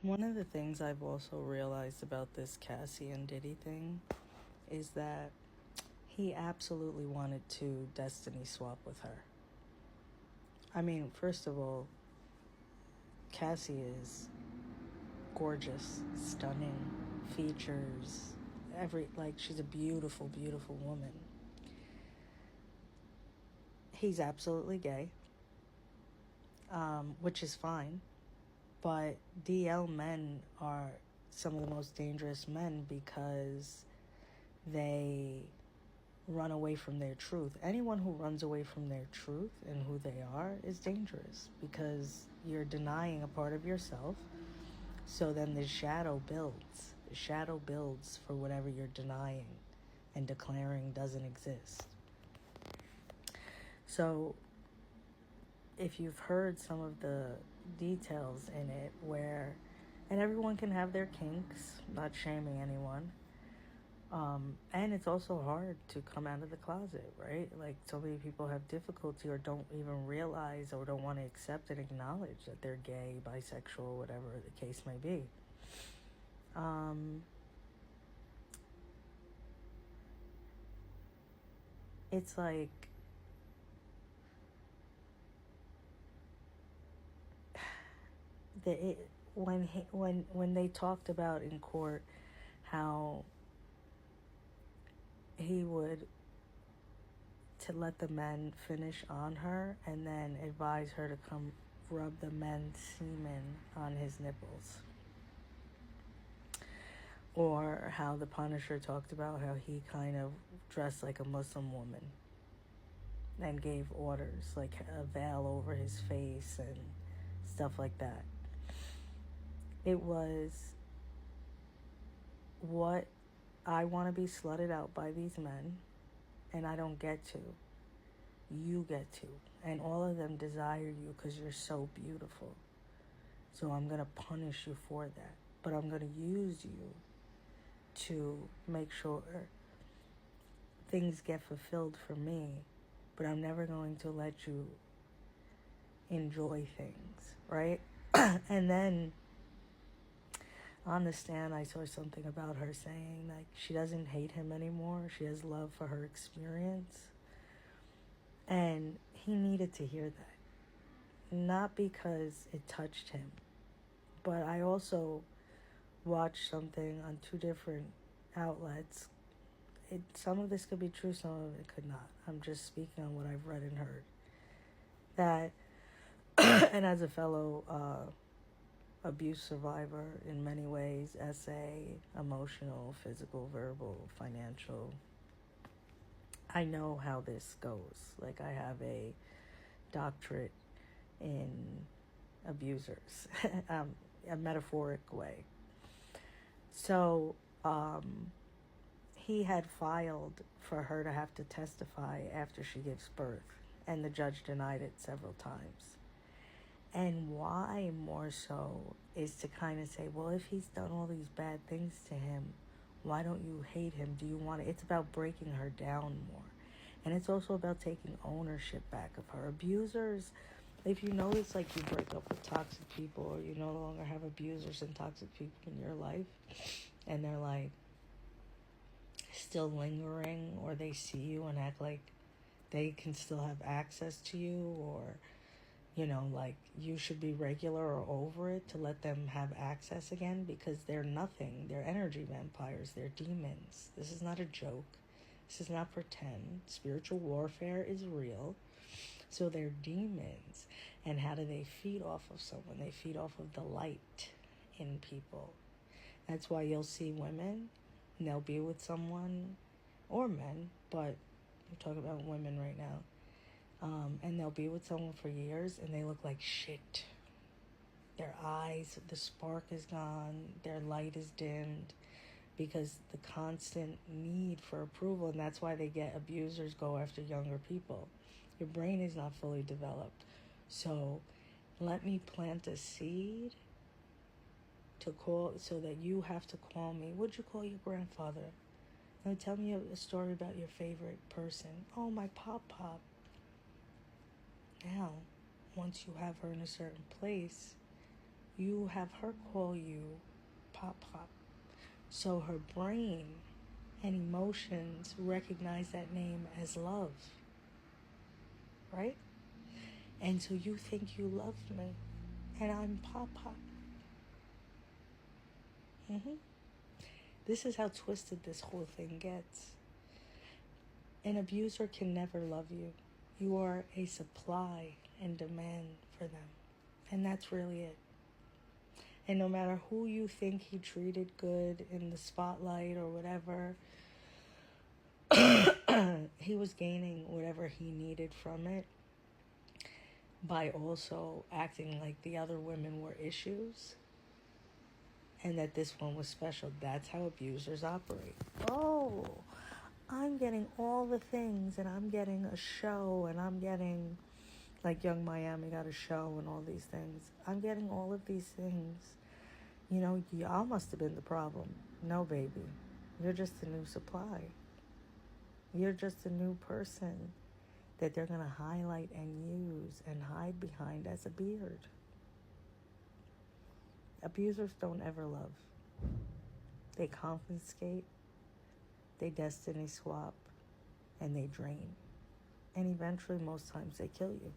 One of the things I've also realized about this Cassie and Diddy thing is that he absolutely wanted to destiny swap with her. I mean, first of all, Cassie is gorgeous, stunning, features, she's a beautiful, beautiful woman. He's absolutely gay, which is fine, but DL men are some of the most dangerous men because they run away from their truth. Anyone who runs away from their truth and who they are is dangerous because you're denying a part of yourself. So then the shadow builds. The shadow builds for whatever you're denying and declaring doesn't exist. So if you've heard some of the details in it and everyone can have their kinks, not shaming anyone. And it's also hard to come out of the closet, right? Like, so many people have difficulty or don't even realize or don't want to accept and acknowledge that they're gay, bisexual, whatever the case may be. It's like when they talked about in court how he would to let the men finish on her and then advise her to come rub the men's semen on his nipples. Or how the Punisher talked about how he kind of dressed like a Muslim woman and gave orders, like a veil over his face and stuff like that. It was what I want to be slutted out by these men, and I don't get to. You get to. And all of them desire you because you're so beautiful. So I'm going to punish you for that. But I'm going to use you to make sure things get fulfilled for me. But I'm never going to let you enjoy things, right? And then on the stand, I saw something about her saying like she doesn't hate him anymore. She has love for her experience. And he needed to hear that. Not because it touched him, but I also watched something on two different outlets. Some of this could be true, some of it could not. I'm just speaking on what I've read and heard. That, and as a fellow abuse survivor in many ways, essay, emotional, physical, verbal, financial, I know how this goes. Like, I have a doctorate in abusers, a metaphoric way. So, he had filed for her to have to testify after she gives birth, and the judge denied it several times. And why more so is to kind of say, well, if he's done all these bad things to him, why don't you hate him? Do you want to? It's about breaking her down more. And it's also about taking ownership back of her. Abusers, if you notice, like, you break up with toxic people or you no longer have abusers and toxic people in your life, and they're like still lingering, or they see you and act like they can still have access to you, or like you should be regular or over it to let them have access again, because they're nothing. They're energy vampires. They're demons. This is not a joke. This is not pretend. Spiritual warfare is real. So they're demons. And how do they feed off of someone? They feed off of the light in people. That's why you'll see women, and they'll be with someone, or men, but we're talking about women right now. And they'll be with someone for years and they look like shit. Their eyes, the spark is gone, their light is dimmed because the constant need for approval, and that's why they get abusers go after younger people. Your brain is not fully developed. So let me plant a seed to call, so that you have to call me. What'd you call your grandfather? Now tell me a story about your favorite person. Oh, my pop. Now, once you have her in a certain place, you have her call you Pop Pop. So her brain and emotions recognize that name as love, right? And so you think you love me, and I'm Pop Pop. This is how twisted this whole thing gets. An abuser can never love you. You are a supply and demand for them. And that's really it. And no matter who you think he treated good in the spotlight or whatever, he was gaining whatever he needed from it by also acting like the other women were issues and that this one was special. That's how abusers operate. Oh, I'm getting all the things, and I'm getting a show, and I'm getting, like Young Miami got a show and all these things. I'm getting all of these things. You know, y'all must have been the problem. No, baby. You're just a new supply. You're just a new person that they're going to highlight and use and hide behind as a beard. Abusers don't ever love. They confiscate, they destiny swap, and they drain. And eventually, most times, they kill you.